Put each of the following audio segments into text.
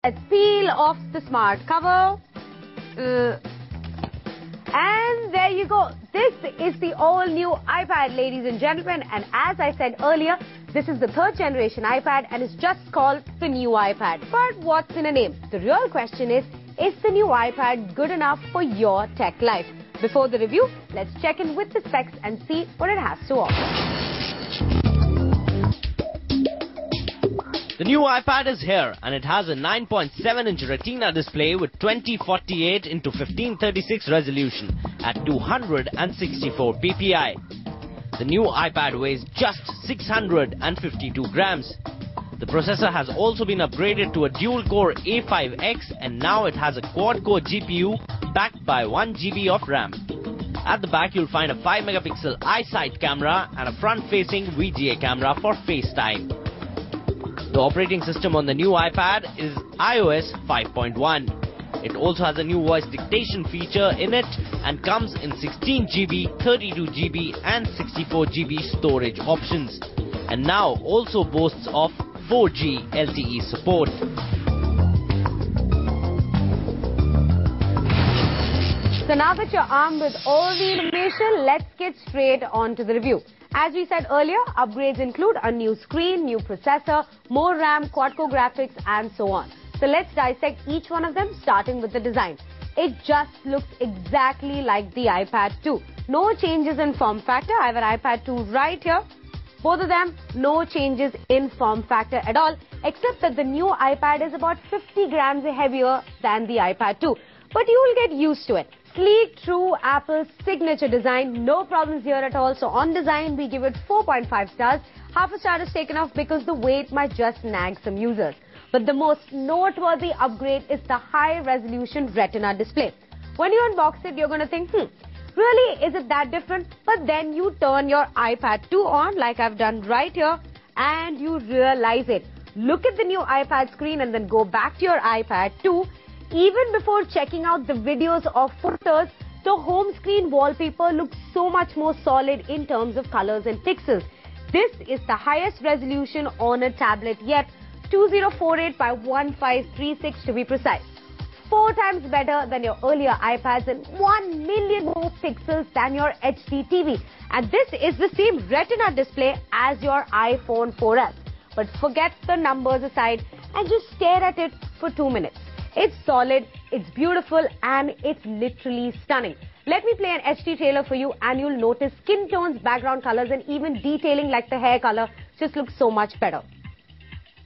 Let's peel off the smart cover. And there you go. This is the all-new iPad, ladies and gentlemen. And as I said earlier, this is the third generation iPad and it's just called the new iPad. But what's in a name? The real question is the new iPad good enough for your tech life? Before the review, let's check in with the specs and see what it has to offer. The new iPad is here and it has a 9.7-inch Retina display with 2048 x 1536 resolution at 264 ppi. The new iPad weighs just 652 grams. The processor has also been upgraded to a dual-core A5X and now it has a quad-core GPU backed by 1 GB of RAM. At the back you'll find a 5-megapixel iSight camera and a front-facing VGA camera for FaceTime. The operating system on the new iPad is iOS 5.1. It also has a new voice dictation feature in it and comes in 16 GB, 32 GB and 64 GB storage options. And now also boasts of 4G LTE support. So now that you're armed with all the information, let's get straight on to the review. As we said earlier, upgrades include a new screen, new processor, more RAM, quad-core graphics and so on. So let's dissect each one of them, starting with the design. It just looks exactly like the iPad 2. No changes in form factor. I have an iPad 2 right here. Both of them, no changes in form factor at all, except that the new iPad is about 50 grams heavier than the iPad 2. But you will get used to it. Sleek, true Apple signature design, no problems here at all. So on design, we give it 4.5 stars. Half a star is taken off because the weight might just nag some users. But the most noteworthy upgrade is the high-resolution Retina display. When you unbox it, you're going to think, really, is it that different? But then you turn your iPad 2 on, like I've done right here, and you realize it. Look at the new iPad screen and then go back to your iPad 2. Even before checking out the videos or photos, the home screen wallpaper looks so much more solid in terms of colors and pixels. This is the highest resolution on a tablet yet, 2048 by 1536 to be precise. 4 times better than your earlier iPads and 1 million more pixels than your HD TV. And this is the same Retina display as your iPhone 4S. But forget the numbers aside and just stare at it for 2 minutes. It's solid, it's beautiful, and it's literally stunning. Let me play an HD trailer for you and you'll notice skin tones, background colors, and even detailing like the hair color just looks so much better.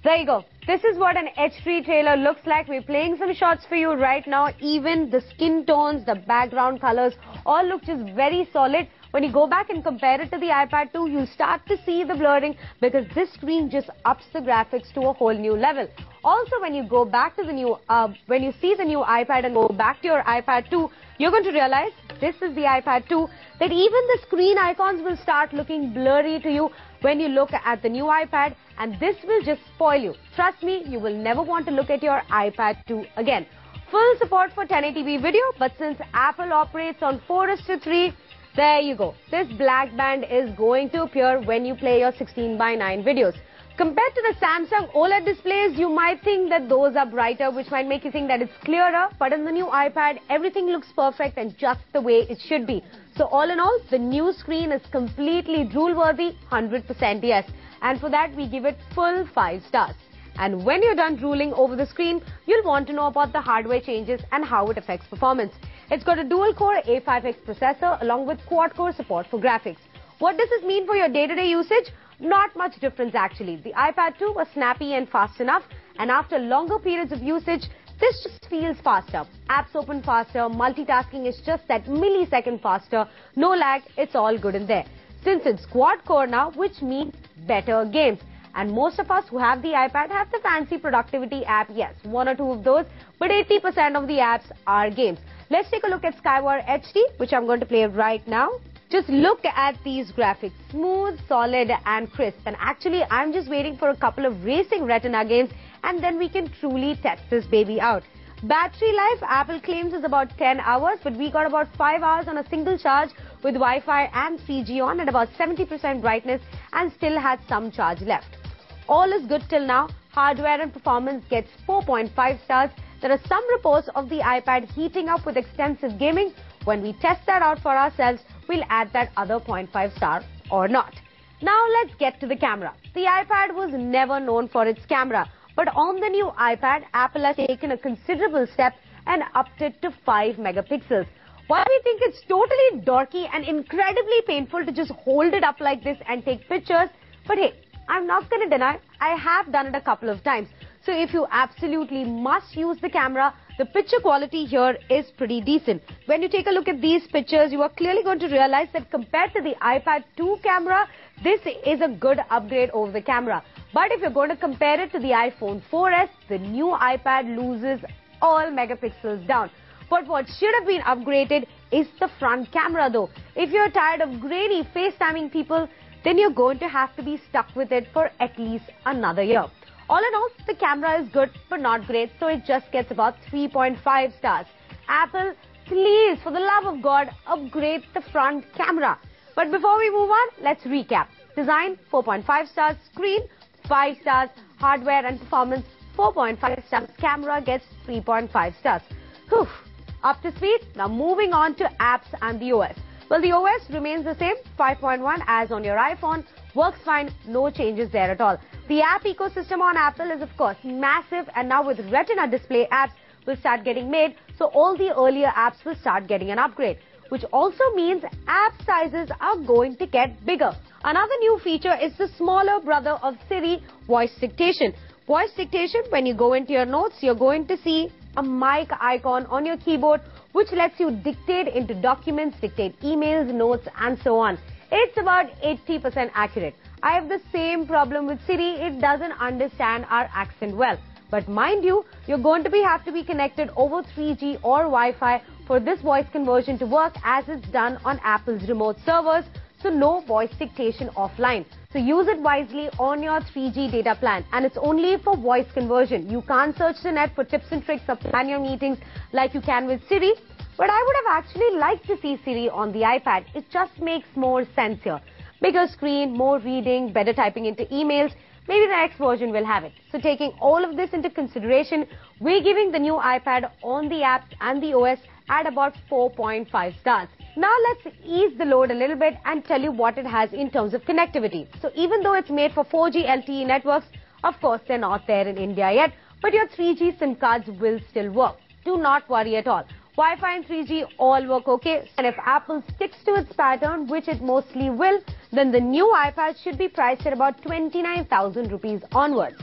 There you go. This is what an HD trailer looks like. We're playing some shots for you right now. Even the skin tones, the background colors, all look just very solid. When you go back and compare it to the iPad 2, you'll start to see the blurring because this screen just ups the graphics to a whole new level. Also, when you go back to the new, when you see the new iPad and go back to your iPad 2, you're going to realize this is the iPad 2, that even the screen icons will start looking blurry to you when you look at the new iPad, and this will just spoil you. Trust me, you will never want to look at your iPad 2 again. Full support for 1080p video, but since Apple operates on 4:3, there you go. This black band is going to appear when you play your 16:9 videos. Compared to the Samsung OLED displays, you might think that those are brighter, which might make you think that it's clearer. But in the new iPad, everything looks perfect and just the way it should be. So all in all, the new screen is completely drool-worthy, 100% yes. And for that, we give it full 5 stars. And when you're done drooling over the screen, you'll want to know about the hardware changes and how it affects performance. It's got a dual-core A5X processor along with quad-core support for graphics. What does this mean for your day-to-day usage? Not much difference actually. The iPad 2 was snappy and fast enough, and after longer periods of usage, this just feels faster. Apps open faster, multitasking is just that millisecond faster, no lag, it's all good in there. Since it's quad-core now, which means better games. And most of us who have the iPad have the fancy productivity app, yes, 1 or 2 of those, but 80% of the apps are games. Let's take a look at Skyward HD, which I'm going to play right now. Just look at these graphics, smooth, solid and crisp. And actually, I'm just waiting for a couple of racing Retina games and then we can truly test this baby out. Battery life, Apple claims is about 10 hours, but we got about 5 hours on a single charge with Wi-Fi and 3G on at about 70% brightness and still had some charge left. All is good till now. Hardware and performance gets 4.5 stars. There are some reports of the iPad heating up with extensive gaming. When we test that out for ourselves, we'll add that other 0.5 star or not. Now let's get to the camera. The iPad was never known for its camera, but on the new iPad, Apple has taken a considerable step and upped it to 5 megapixels. While we think it's totally dorky and incredibly painful to just hold it up like this and take pictures, but hey, I'm not going to deny, I have done it a couple of times. So if you absolutely must use the camera, the picture quality here is pretty decent. When you take a look at these pictures, you are clearly going to realize that compared to the iPad 2 camera, this is a good upgrade over the camera. But if you're going to compare it to the iPhone 4S, the new iPad loses all megapixels down. But what should have been upgraded is the front camera though. If you're tired of grainy FaceTiming people, then you're going to have to be stuck with it for at least another year. All in all, the camera is good but not great, so it just gets about 3.5 stars. Apple, please, for the love of God, upgrade the front camera. But before we move on, let's recap. Design, 4.5 stars. Screen, 5 stars. Hardware and performance, 4.5 stars. Camera gets 3.5 stars. Whew. Up to speed. Now moving on to apps and the OS. Well, the OS remains the same, 5.1 as on your iPhone. Works fine, no changes there at all. The app ecosystem on Apple is of course massive, and now with Retina display apps will start getting made, so all the earlier apps will start getting an upgrade, which also means app sizes are going to get bigger. Another new feature is the smaller brother of Siri, voice dictation. Voice dictation, when you go into your notes, you're going to see a mic icon on your keyboard which lets you dictate into documents, dictate emails, notes and so on. It's about 80% accurate. I have the same problem with Siri. It doesn't understand our accent well. But mind you, you're going to have to be connected over 3G or Wi-Fi for this voice conversion to work, as it's done on Apple's remote servers. So no voice dictation offline. So use it wisely on your 3G data plan. And it's only for voice conversion. You can't search the net for tips and tricks or plan your meetings like you can with Siri. But I would have actually liked to see Siri on the iPad. It just makes more sense here. Bigger screen, more reading, better typing into emails. Maybe the next version will have it. So taking all of this into consideration, we're giving the new iPad on the apps and the OS at about 4.5 stars. Now let's ease the load a little bit and tell you what it has in terms of connectivity. So even though it's made for 4G LTE networks, of course they're not there in India yet, but your 3G SIM cards will still work. Do not worry at all. Wi-Fi and 3G all work okay, and if Apple sticks to its pattern, which it mostly will, then the new iPad should be priced at about 29,000 rupees onwards.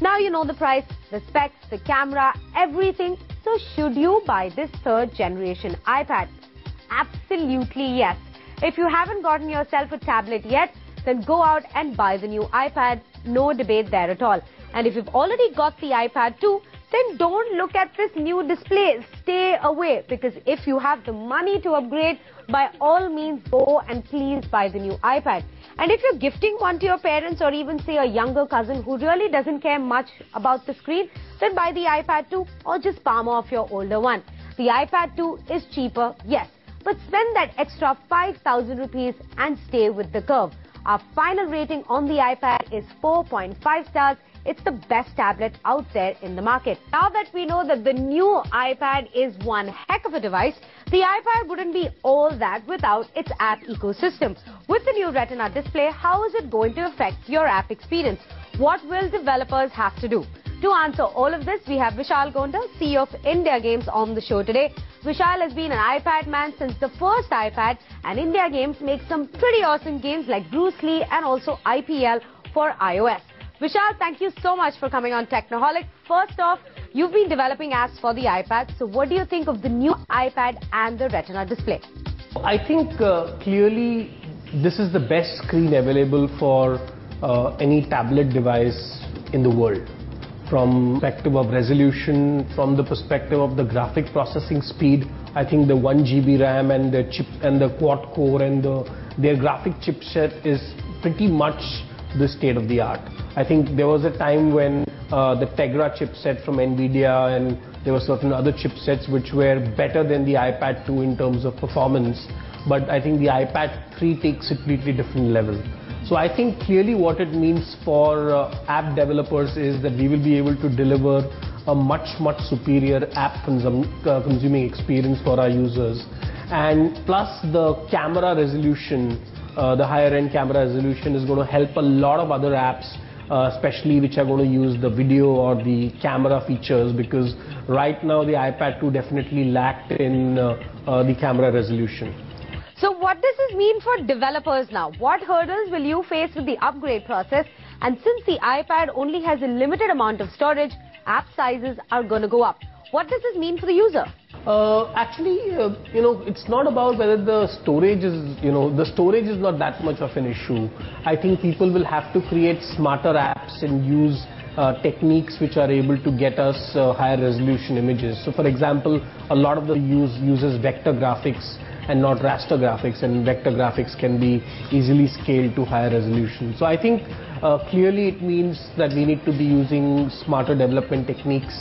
Now you know the price, the specs, the camera, everything. So should you buy this third generation iPad? Absolutely yes. If you haven't gotten yourself a tablet yet, then go out and buy the new iPad. No debate there at all. And if you've already got the iPad 2, then don't look at this new display. Stay away, because if you have the money to upgrade, by all means go and please buy the new iPad. And if you're gifting one to your parents or even say a younger cousin who really doesn't care much about the screen, then buy the iPad 2 or just palm off your older one. The iPad 2 is cheaper, yes, but spend that extra 5,000 rupees and stay with the curve. Our final rating on the iPad is 4.5 stars. It's the best tablet out there in the market. Now that we know that the new iPad is one heck of a device, the iPad wouldn't be all that without its app ecosystem. With the new Retina display, how is it going to affect your app experience? What will developers have to do? To answer all of this, we have Vishal Gonda, CEO of India Games, on the show today. Vishal has been an iPad man since the first iPad, and India Games makes some pretty awesome games like Bruce Lee and also IPL for iOS. Vishal, thank you so much for coming on Technoholik. First off, you've been developing apps for the iPad, so what do you think of the new iPad and the Retina display? I think clearly this is the best screen available for any tablet device in the world. From the perspective of resolution, from the perspective of the graphic processing speed, I think the 1 GB RAM and the chip and the quad core and their graphic chipset is pretty much the state of the art. I think there was a time when the Tegra chipset from NVIDIA and there were certain other chipsets which were better than the iPad 2 in terms of performance. but I think the iPad 3 takes it to a completely different level. So I think clearly what it means for app developers is that we will be able to deliver a much superior app consuming experience for our users. And plus the camera resolution, the higher end camera resolution is going to help a lot of other apps, especially which are going to use the video or the camera features, because right now the iPad 2 definitely lacked in the camera resolution. So what does this mean for developers now? What hurdles will you face with the upgrade process? And since the iPad only has a limited amount of storage, app sizes are going to go up. What does this mean for the user? Actually, it's not about whether the storage is, the storage is not that much of an issue. I think people will have to create smarter apps and use techniques which are able to get us higher resolution images. So for example, a lot of the uses vector graphics and not raster graphics, and vector graphics can be easily scaled to higher resolution. So I think clearly it means that we need to be using smarter development techniques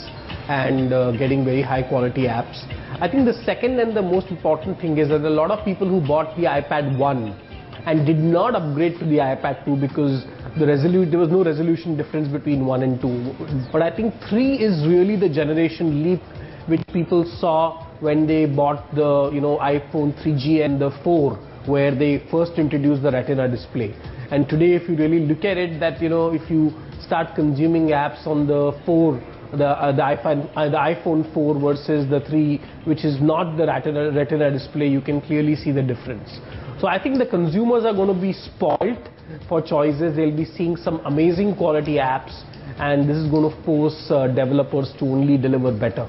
and getting very high quality apps. I think the second and the most important thing is that a lot of people who bought the iPad 1 and did not upgrade to the iPad 2 because there was no resolution difference between 1 and 2. But I think 3 is really the generation leap which people saw when they bought the iPhone 3G and the 4, where they first introduced the Retina display. And today, if you really look at it, that if you start consuming apps on the 4, the iPhone 4 versus the 3, which is not the Retina display, you can clearly see the difference. So I think the consumers are going to be spoilt for choices. They'll be seeing some amazing quality apps, and this is going to force developers to only deliver better.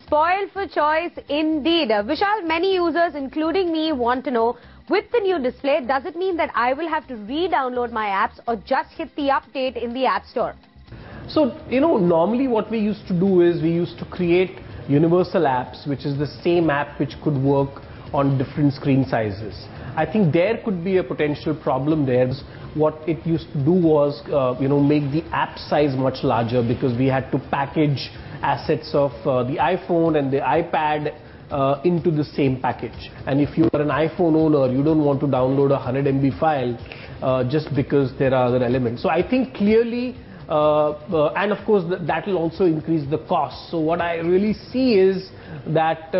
Spoiled for choice indeed. Vishal, many users, including me, want to know, with the new display, does it mean that I will have to re-download my apps or just hit the update in the App Store? So, normally what we used to do is we used to create universal apps, which is the same app which could work on different screen sizes. I think there could be a potential problem there. What it used to do was, make the app size much larger, because we had to package assets of the iPhone and the iPad into the same package. And if you are an iPhone owner, you don't want to download a 100 MB file just because there are other elements. So I think clearly, and of course that will also increase the cost. So what I really see is that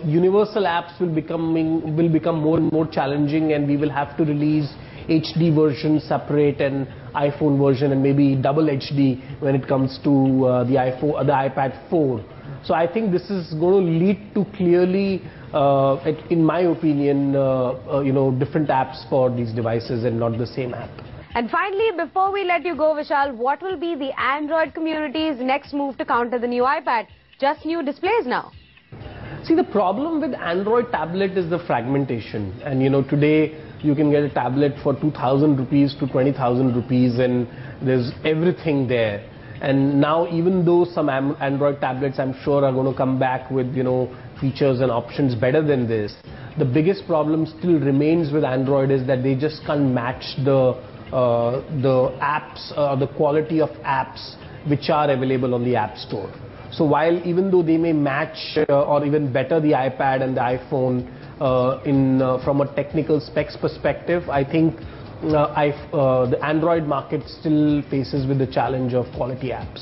universal apps will become more and more challenging, and we will have to release HD version separate and iPhone version, and maybe double HD when it comes to the iPad 4. So I think this is going to lead to clearly, in my opinion, different apps for these devices and not the same app. And finally, before we let you go, Vishal, what will be the Android community's next move to counter the new iPad? Just new displays now. See, the problem with Android tablet is the fragmentation. And today you can get a tablet for 2,000 rupees to 20,000 rupees, and there's everything there. And now, even though some Android tablets, I'm sure, are going to come back with features and options better than this, the biggest problem still remains with Android is that they just can't match the apps, the quality of apps which are available on the App Store. So while even though they may match or even better the iPad and the iPhone from a technical specs perspective, I think the Android market still faces with the challenge of quality apps.